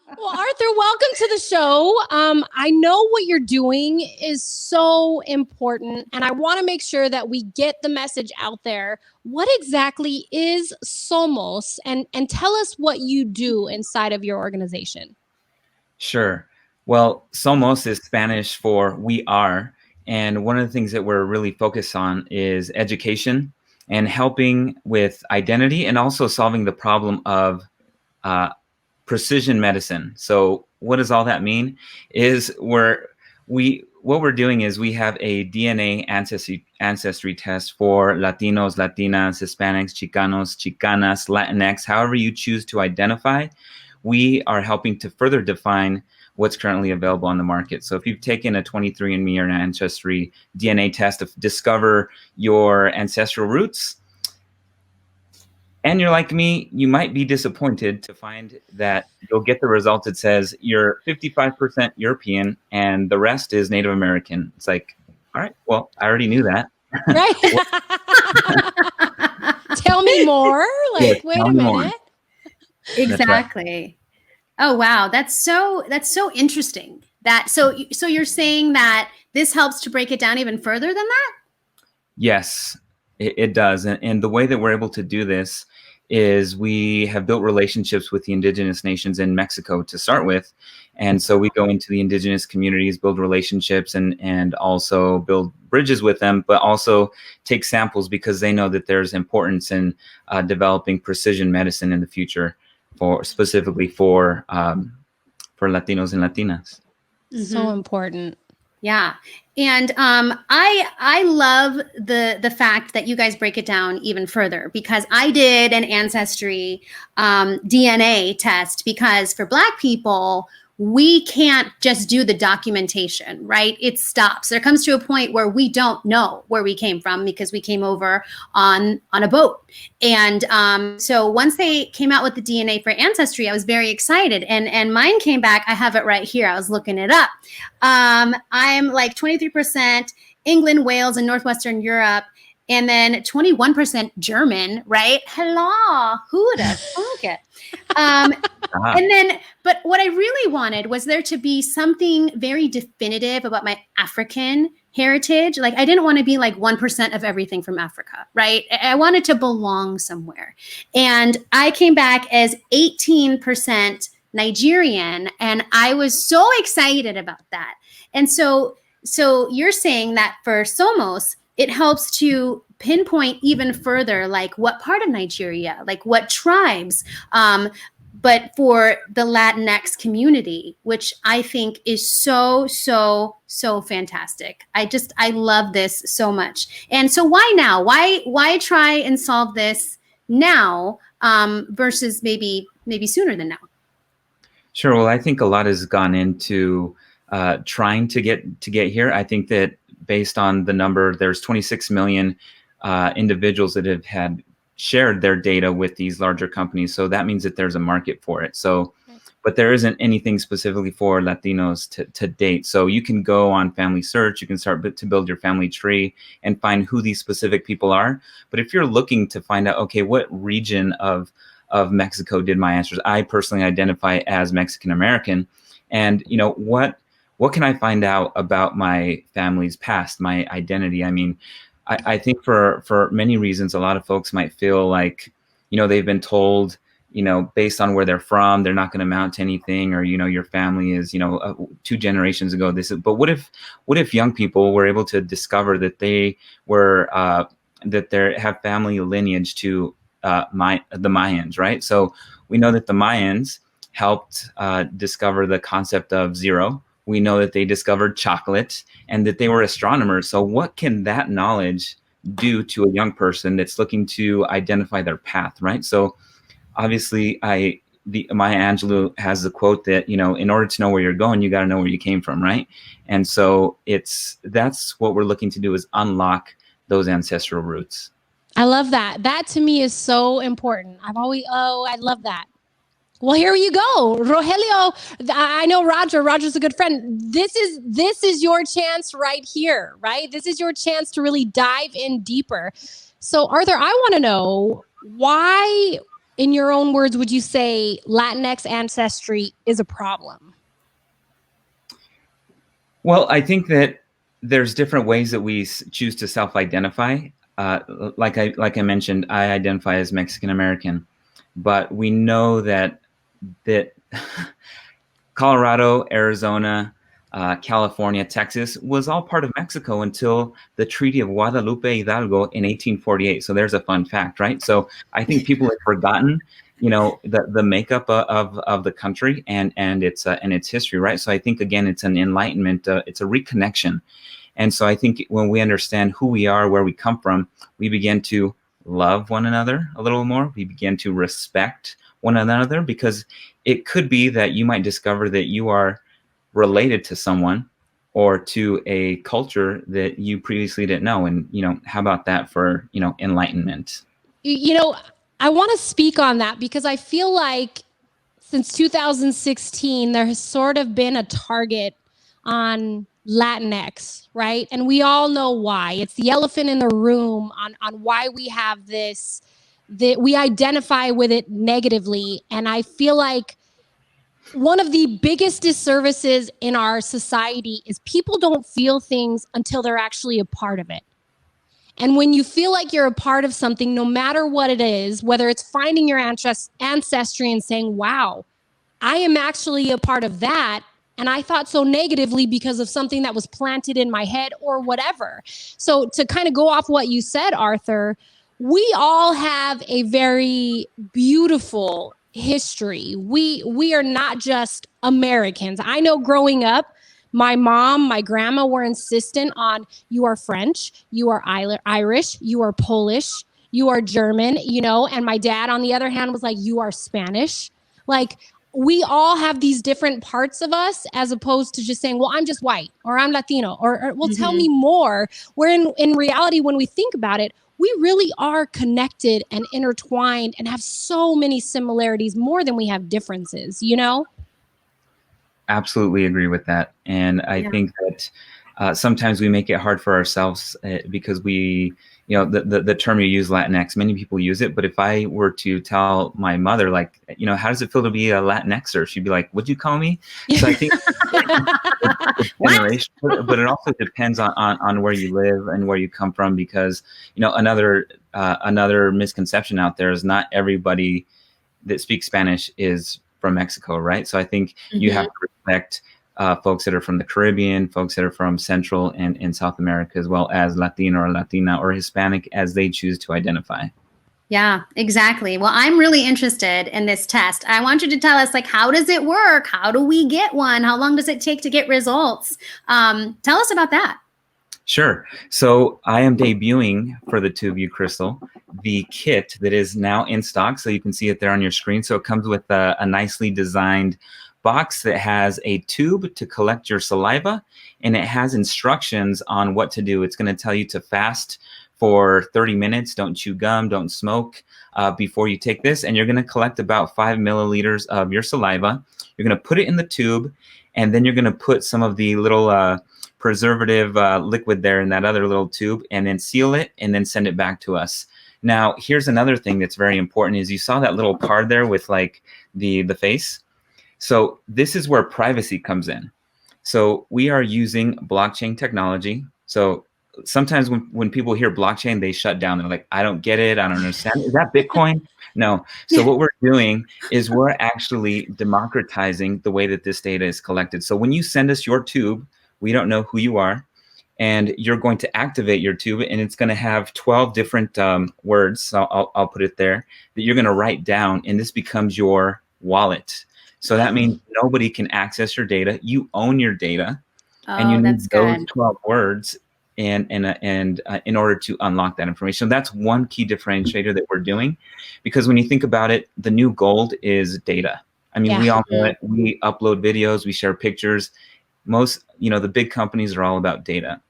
Well, Arthur, welcome to the show. I know what you're doing is so important, and I want to make sure that we get the message out there. What exactly is Somos, and tell us what you do inside of your organization. Sure. Well, Somos is Spanish for we are. And one of the things that we're really focused on is education and helping with identity and also solving the problem of uh, precision medicine. So what does all that mean? Is what we're doing is we have a DNA ancestry test for Latinos, Latinas, Hispanics, Chicanos, Chicanas, Latinx, however you choose to identify. We are helping to further define what's currently available on the market. So if you've taken a 23andMe or an Ancestry DNA test to discover your ancestral roots, and you're like me, you might be disappointed to find that you'll get the result that says you're 55% European and the rest is Native American. It's like, all right, well, I already knew that. Right? Tell me more. Like, Yes, wait tell a me more. minute. Exactly. Oh, wow. That's so interesting. So you're saying that this helps to break it down even further than that? Yes, it does. And the way that we're able to do this is we have built relationships with the indigenous nations in Mexico to start with. And so we go into the indigenous communities, build relationships and also build bridges with them, but also take samples because they know that there's importance in developing precision medicine in the future specifically for Latinos and Latinas. So important. Yeah. And I love the fact that you guys break it down even further, because I did an Ancestry DNA test, because for Black people, we can't just do the documentation, right? It stops. There comes to a point where we don't know where we came from because we came over on a boat. And so once they came out with the DNA for Ancestry, I was very excited. And mine came back. I have it right here. I was looking it up. I'm like 23% England, Wales, and Northwestern Europe. And then 21% German, right? Hello, who would have thunk it? And then, but what I really wanted was there to be something very definitive about my African heritage. Like, I didn't want to be like 1% of everything from Africa, right? I wanted to belong somewhere. And I came back as 18% Nigerian, and I was so excited about that. And so you're saying that for Somos, it helps to pinpoint even further, like what part of Nigeria, like what tribes, but for the Latinx community, which I think is so fantastic. I love this so much. And so why now? Why try and solve this now versus maybe sooner than now? Sure. Well, I think a lot has gone into trying to get here. I think that based on the number, there's 26 million individuals that have had shared their data with these larger companies. So that means that there's a market for it. So, but there isn't anything specifically for Latinos to date. So you can go on Family Search, you can start to build your family tree and find who these specific people are. But if you're looking to find out, okay, what region of Mexico did my ancestors? I personally identify as Mexican American, and you know what can I find out about my family's past, my identity? I mean, I think for many reasons, a lot of folks might feel like, you know, they've been told, you know, based on where they're from, they're not going to amount to anything, or, you know, your family is, you know, 2 generations ago. But what if young people were able to discover that they were that they have family lineage to the Mayans, right? So we know that the Mayans helped discover the concept of zero. We know that they discovered chocolate and that they were astronomers. So what can that knowledge do to a young person that's looking to identify their path, right? So obviously Maya Angelou has the quote that, you know, in order to know where you're going, you got to know where you came from, right? And so that's what we're looking to do, is unlock those ancestral roots. I love that. That to me is so important. I love that. Well, here you go, Rogelio. I know Roger's a good friend. This is your chance right here, right? This is your chance to really dive in deeper. So Arthur, I want to know why in your own words, would you say Latinx ancestry is a problem? Well, I think that there's different ways that we choose to self-identify. Like I mentioned, I identify as Mexican American, but we know that Colorado, Arizona, California, Texas was all part of Mexico until the Treaty of Guadalupe Hidalgo in 1848. So there's a fun fact, right? So I think people have forgotten, the makeup of the country and its history, right? So I think again, it's an enlightenment, it's a reconnection. And so I think when we understand who we are, where we come from, we begin to love one another a little more. We begin to respect one another, because it could be that you might discover that you are related to someone or to a culture that you previously didn't know. And, how about that for, enlightenment? I want to speak on that because I feel like since 2016, there has sort of been a target on Latinx, right? And we all know why. It's the elephant in the room on why we have this, that we identify with it negatively. And I feel like one of the biggest disservices in our society is people don't feel things until they're actually a part of it. And when you feel like you're a part of something, no matter what it is, whether it's finding your ancestry and saying, wow, I am actually a part of that, and I thought so negatively because of something that was planted in my head or whatever. So to kind of go off what you said, Arthur, we all have a very beautiful history. We are not just Americans. I know growing up, my mom, my grandma were insistent on, you are French, you are Irish, you are Polish, you are German, and my dad, on the other hand, was like, you are Spanish. Like, we all have these different parts of us, as opposed to just saying, well, I'm just white, or I'm Latino, or well, tell me more. Where in reality, when we think about it, we really are connected and intertwined and have so many similarities, more than we have differences, Absolutely agree with that. And I think that sometimes we make it hard for ourselves because we, the term you use, Latinx, many people use it. But if I were to tell my mother, like, how does it feel to be a Latinxer? She'd be like, what'd you call me? So I think it's generational, but it also depends on where you live and where you come from, because, another misconception out there is not everybody that speaks Spanish is from Mexico, right? So I think you have to respect folks that are from the Caribbean, folks that are from Central and South America, as well as Latino or Latina or Hispanic, as they choose to identify. Yeah, exactly. Well, I'm really interested in this test. I want you to tell us, like, how does it work? How do we get one? How long does it take to get results? Tell us about that. Sure. So I am debuting for the two of you, Krystal, the kit that is now in stock. So you can see it there on your screen. So it comes with a nicely designed box that has a tube to collect your saliva, and it has instructions on what to do. It's going to tell you to fast for 30 minutes. Don't chew gum, don't smoke before you take this. And you're going to collect about 5 milliliters of your saliva. You're going to put it in the tube, and then you're going to put some of the little preservative liquid there in that other little tube, and then seal it and then send it back to us. Now, here's another thing that's very important is you saw that little card there with like the face. So this is where privacy comes in. So we are using blockchain technology. So sometimes when people hear blockchain, they shut down. They're like, I don't get it. I don't understand. Is that Bitcoin? No. So what we're doing is we're actually democratizing the way that this data is collected. So when you send us your tube, we don't know who you are, and you're going to activate your tube, and it's going to have 12 different words. So I'll put it there that you're going to write down, and this becomes your wallet. So that means nobody can access your data. You own your data, and you need those 12 words in order to unlock that information. So that's one key differentiator that we're doing, because when you think about it, the new gold is data. I mean, we all know it. We upload videos, we share pictures. Most, the big companies are all about data.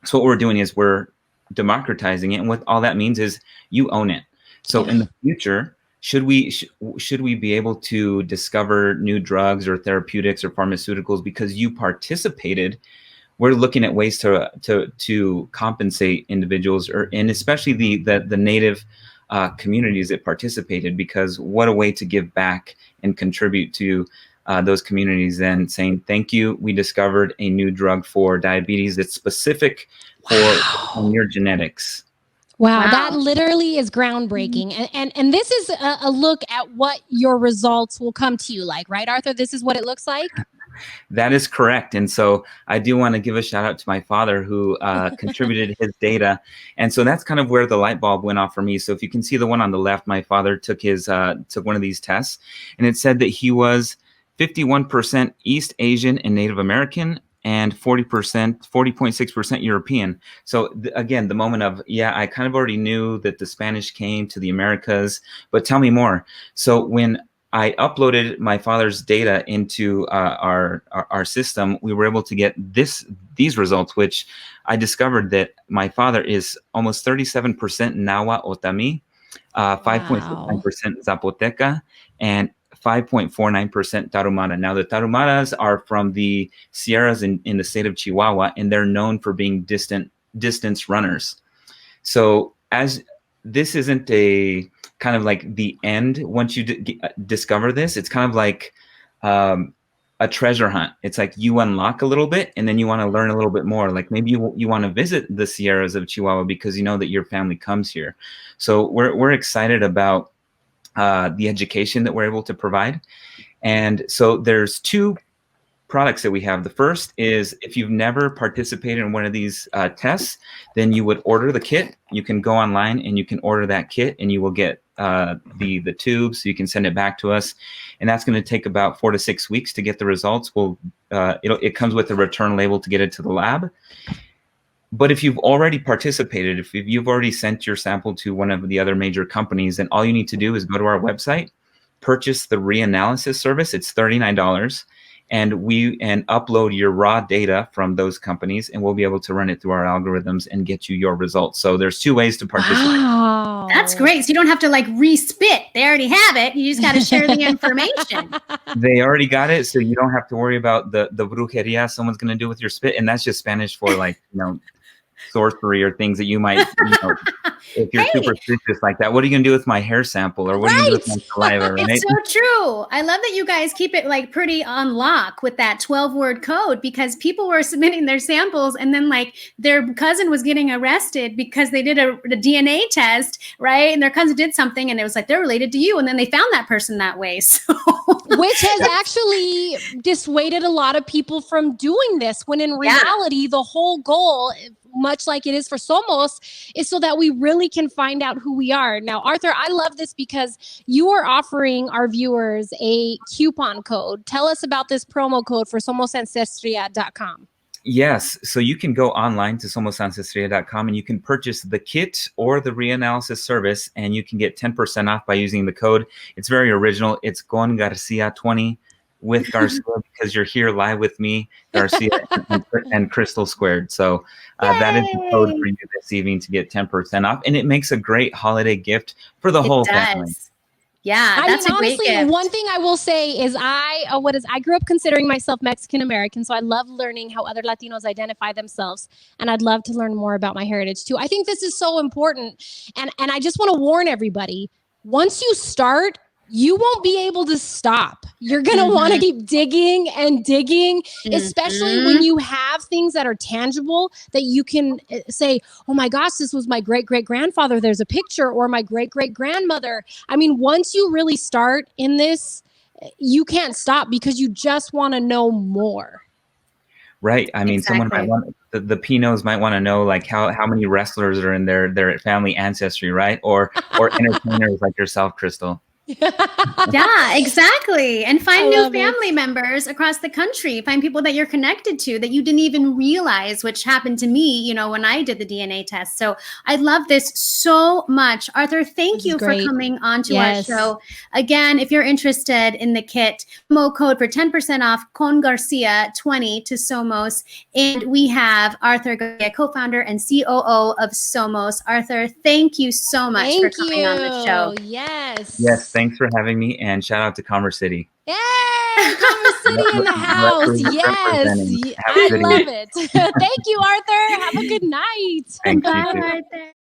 So what we're doing is we're democratizing it, and what all that means is you own it. So in the future, should we be able to discover new drugs or therapeutics or pharmaceuticals because you participated? We're looking at ways to compensate individuals, and especially the native communities that participated, because what a way to give back and contribute to those communities, and saying, thank you, we discovered a new drug for diabetes that's specific for your genetics. Wow, that literally is groundbreaking. And this is a look at what your results will come to you like, right, Arthur? This is what it looks like? That is correct. And so I do want to give a shout out to my father, who contributed his data. And so that's kind of where the light bulb went off for me. So if you can see the one on the left, my father took one of these tests, and it said that he was 51% East Asian and Native American, and 40.6% European. So again, the moment of, I kind of already knew that the Spanish came to the Americas, but tell me more. So when I uploaded my father's data into our system, we were able to get these results, which I discovered that my father is almost 37% Nahua Otami, 5.69% Zapoteca, and 5.49% Tarahumara. Now, the Tarahumaras are from the Sierras in the state of Chihuahua, and they're known for being distance runners. So as this isn't a kind of like the end, once you discover this, it's kind of like a treasure hunt. It's like you unlock a little bit, and then you want to learn a little bit more. Like maybe you want to visit the Sierras of Chihuahua because you know that your family comes here. So we're excited about the education that we're able to provide. And so there's two products that we have. The first is, if you've never participated in one of these tests, then you would order the kit. You can go online and you can order that kit, and you will get the tubes. So you can send it back to us, and that's going to take about 4 to 6 weeks to get the results. It comes with a return label to get it to the lab. But if you've already participated, if you've already sent your sample to one of the other major companies, then all you need to do is go to our website, purchase the reanalysis service. It's $39, and upload your raw data from those companies, and we'll be able to run it through our algorithms and get you your results. So there's 2 ways to participate. Wow. That's great. So you don't have to like respit. They already have it. You just got to share the information. They already got it, so you don't have to worry about the brujeria someone's going to do with your spit. And that's just Spanish for sorcery or things that you might, if you're superstitious like that. What are you going to do with my hair sample, or what are you going to do with my saliva? Right? It's so true. I love that you guys keep it like pretty on lock with that 12-word code, because people were submitting their samples, and then like their cousin was getting arrested because they did a DNA test, right? And their cousin did something, and it was like they're related to you, and then they found that person that way. So, which has actually dissuaded a lot of people from doing this, when in reality, the whole goal, much like it is for Somos, is so that we really can find out who we are. Now, Arthur, I love this because you are offering our viewers a coupon code. Tell us about this promo code for SomosAncestria.com. Yes. So you can go online to SomosAncestria.com, and you can purchase the kit or the reanalysis service, and you can get 10% off by using the code. It's very original. It's Con Garcia 20 with Garcia, because you're here live with me, Garcia, and Krystal squared. So that is the code for you this evening to get 10% off. And it makes a great holiday gift for the whole family. Yeah, that's a great gift. One thing I will say is I grew up considering myself Mexican American, so I love learning how other Latinos identify themselves, and I'd love to learn more about my heritage too. I think this is so important, and I just want to warn everybody, once you start, you won't be able to stop. You're going to want to keep digging and digging, especially when you have things that are tangible that you can say, oh my gosh, this was my great-great-grandfather. There's a picture, or my great-great-grandmother. I mean, once you really start in this, you can't stop because you just want to know more. Right. I mean, someone might want, the Pinots might want to know like how many wrestlers are in their family ancestry, right? Or entertainers like yourself, Krystal. Yeah, exactly. And find new family members across the country. Find people that you're connected to that you didn't even realize, which happened to me, when I did the DNA test. So I love this so much. Arthur, thank you for coming on to our show. Again, if you're interested in the kit, promo code for 10% off, Con Garcia 20 to Somos. And we have Arthur Garcia, co-founder and COO of Somos. Arthur, thank you so much for coming on the show. Yes. Thanks for having me, and shout out to Commerce City. Yay! Commerce City in the house. Yes. I love it. Thank you, Arthur. Have a good night. Thank you. Bye, Arthur.